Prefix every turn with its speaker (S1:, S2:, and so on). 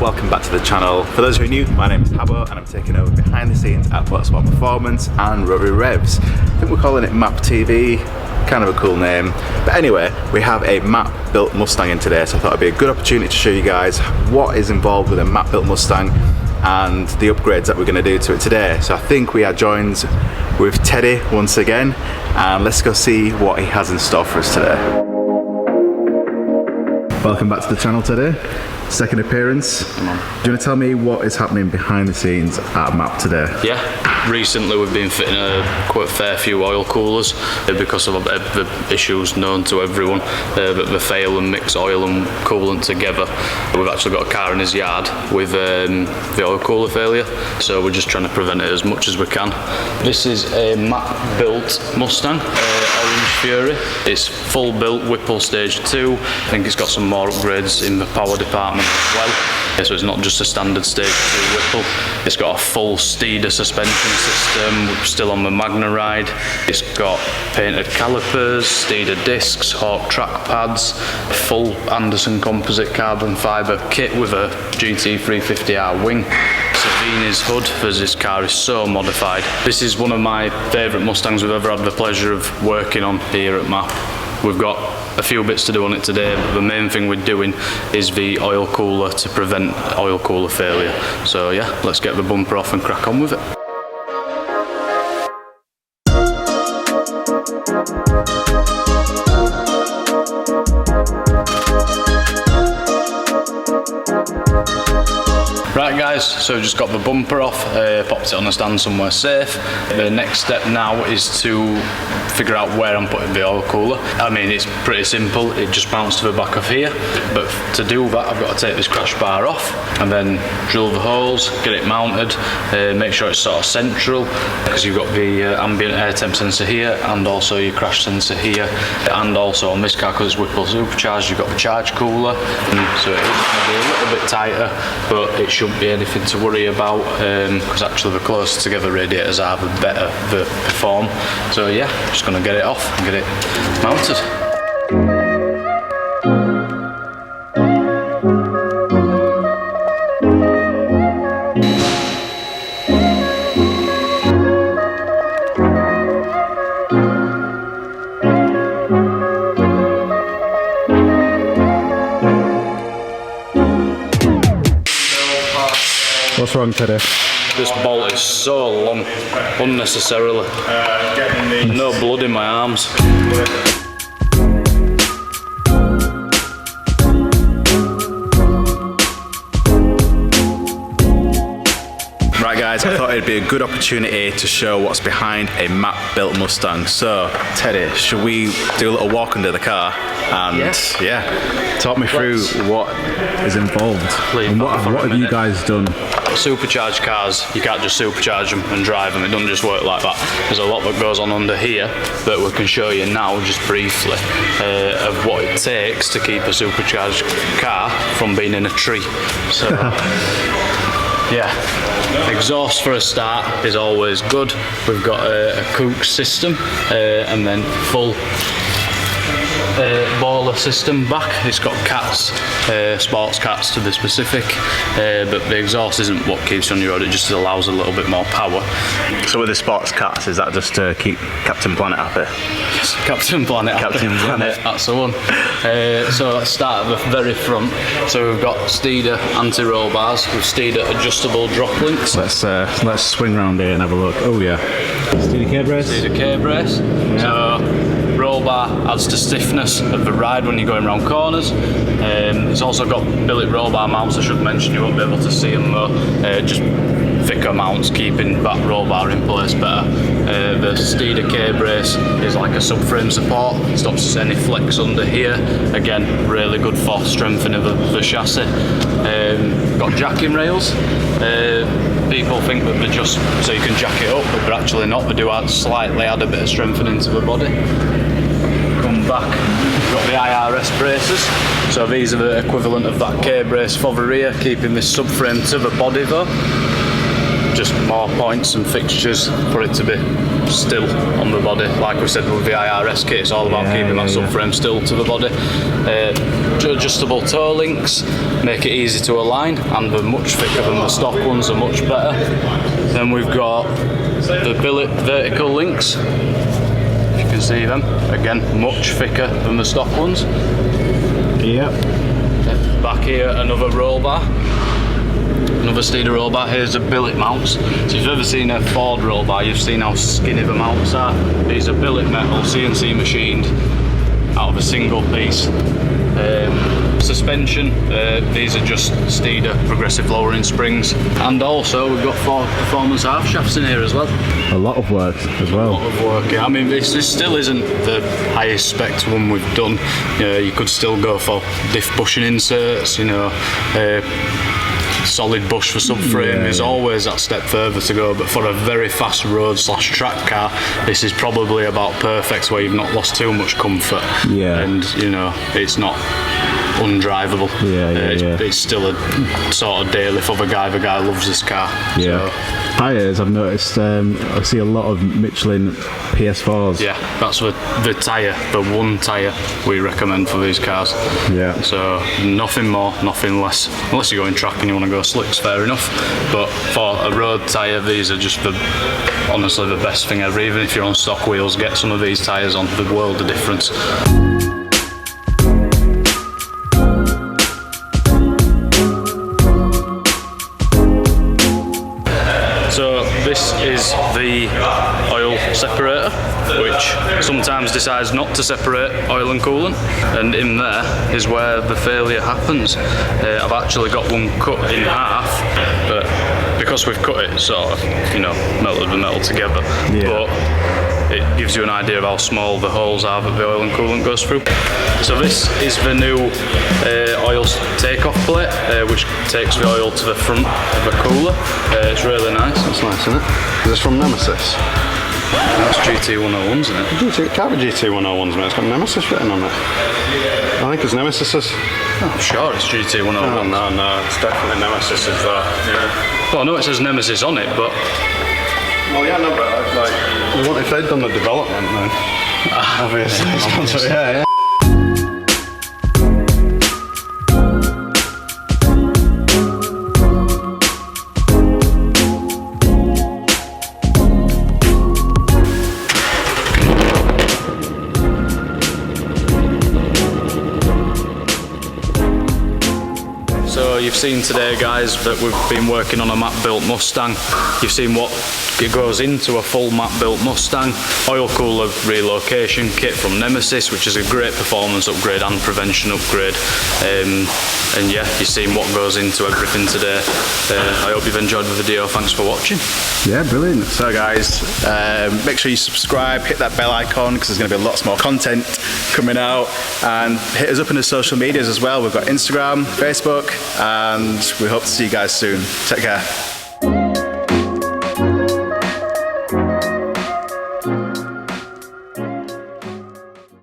S1: welcome back to the channel. For those who are new, my name is Pablo and I'm taking over behind the scenes at Motorsport And Performance and Rotary Revs. I think we're calling it MAP TV, kind of a cool name. But anyway, we have a MAP built Mustang in today, so I thought it'd be a good opportunity to show you guys what is involved with a MAP built Mustang and the upgrades that we're going to do to it today. So I think we are joined with Teddy once again, and let's go see what he has in store for us today. Welcome back to the channel, Teddy. Second appearance. Do you want to tell me what is happening behind the scenes at MAP today?
S2: Yeah, recently we've been fitting quite a fair few oil coolers because of the issues known to everyone that they fail and mix oil and coolant together. We've actually got a car in his yard with the oil cooler failure, so we're just trying to prevent it as much as we can. This is a MAP built Mustang, Orange Fury. It's full built Whipple Stage 2. I think it's got some more upgrades in the power department as well. So it's not just a standard Stage 2 Whipple. It's got a full Steeda suspension system, still on the Magna ride. It's got painted calipers, Steeda discs, Hawk track pads, full Anderson composite carbon fibre kit with a GT 350R wing. Savini's hood, as this car is so modified. This is one of my favourite Mustangs we've ever had the pleasure of working on here at MAP. We've got a few bits to do on it today, but the main thing we're doing is the oil cooler to prevent oil cooler failure. So yeah, let's get the bumper off and crack on with it. Right guys, so we've just got the bumper off, popped it on a stand somewhere safe. The next step now is to figure out where I'm putting the oil cooler. I mean, it's pretty simple, it just mounts to the back of here, but to do that I've got to take this crash bar off and then drill the holes, get it mounted, make sure it's sort of central, because you've got the ambient air temp sensor here and also your crash sensor here, and also on this car, because it's Whipple supercharged, you've got the charge cooler, and so it's going to be a little bit tighter, but it shouldn't be anything to worry about, because actually the closer together radiators are, the better they perform. So yeah, just going to get it off and get it mounted.
S1: What's wrong, Teddy?
S2: This bolt is so long, unnecessarily. No blood in my arms.
S1: Right guys, I thought it'd be a good opportunity to show what's behind a MAP built Mustang. So, Teddy, should we do a little walk under the car? And yeah, talk me through what is involved. And what have you guys done?
S2: Supercharged cars, you can't just supercharge them and drive them, it doesn't just work like that. There's a lot that goes on under here that we can show you now just briefly of what it takes to keep a supercharged car from being in a tree. So yeah, exhaust for a start is always good. We've got a Cook system and then full boiler system back. It's got cats, sports cats to be specific, but the exhaust isn't what keeps you on your road, it just allows a little bit more power.
S1: So with the sports cats, is that just to keep Captain Planet happy?
S2: Yes, Captain Planet happy.
S1: Captain Planet.
S2: That's the one. So let's start at the very front. So we've got Steeda anti-roll bars with Steeda adjustable drop links.
S1: Let's swing around here and have a look. Oh yeah, Steeda K-brace.
S2: Steeda K-brace. Yeah. So roll bar adds to stiffness of the ride when you're going around corners. It's also got billet roll bar mounts. I should mention, you won't be able to see them though. Just thicker mounts keeping that roll bar in place better. The Steeda K-brace is like a subframe support, stops any flex under here. Again, really good for strengthening the chassis. Got jacking rails. People think that they're just so you can jack it up, but they're actually not. They do slightly add a bit of strengthening to the body. Come back, we've got the Irs Braces. So these are the equivalent of that K-brace for the rear, keeping this subframe to the body though. just more points and fixtures for it to be still on the body. Like we said with the IRS kit, it's all about keeping that subframe still to the body. Adjustable toe links make it easy to align, and they're much thicker than the stock ones, are much better. Then we've got the billet vertical links. If you can see them, again, much thicker than the stock ones.
S1: Yep.
S2: Back here, another roll bar. Another Steeda roll bar. Here's the Billet Mounts. So if you've ever seen a Ford roll bar, you've seen how skinny the mounts are. These are billet metal, CNC machined, out of a single piece. Suspension, these are just Steeda progressive lowering springs. And also we've got 4 performance half shafts in here as well.
S1: A lot of work as well.
S2: A lot of work, yeah. I mean, this still isn't the highest spec one we've done. You could still go for diff bushing inserts, you know, solid bush for subframe. There's always that step further to go, but for a very fast road / track car, this is probably about perfect, where you've not lost too much comfort. And you know, it's not undrivable. It's still a sort of daily for the guy. The guy loves this car. So.
S1: Tyres, I've noticed, I see a lot of Michelin PS4s.
S2: Yeah, that's the tyre, the one tyre we recommend for these cars.
S1: Yeah.
S2: So nothing more, nothing less. Unless you're going track and you want to go slicks, fair enough. But for a road tyre, these are just honestly the best thing ever. Even if you're on stock wheels, get some of these tyres on, the world of difference. So this is the oil separator, which sometimes decides not to separate oil and coolant, and in there is where the failure happens. I've actually got one cut in half, but because we've cut it sort of, you know, melted the metal together, but it gives you an idea of how small the holes are that the oil and coolant goes through. So this is the new Oil Takeoff Plate, which takes the oil to the front of the cooler. It's really nice.
S3: That's nice, isn't it? Is this from Nemesis?
S2: That's GT101s, isn't it?
S3: It can't be GT101s, mate. It's got Nemesis written on it. I think it's Nemesis's.
S2: I'm sure it's GT101.
S3: Oh, no, it's definitely Nemesis's though. Yeah.
S2: Well, I know it says Nemesis on it, but...
S3: Well, yeah, no, but like, what if they'd done the development then? Obviously. Yeah.
S2: So you've seen today, guys, that we've been working on a map-built Mustang. You've seen what it goes into a full map-built Mustang. Oil cooler relocation kit from Nemesis, which is a great performance upgrade and prevention upgrade. And yeah, you've seen what goes into everything today. I hope you've enjoyed the video. Thanks for watching.
S1: Yeah, brilliant. So guys, make sure you subscribe, hit that bell icon, because there's going to be lots more content coming out, and hit us up in the social medias as well. We've got Instagram, Facebook, and we hope to see you guys soon. Take care.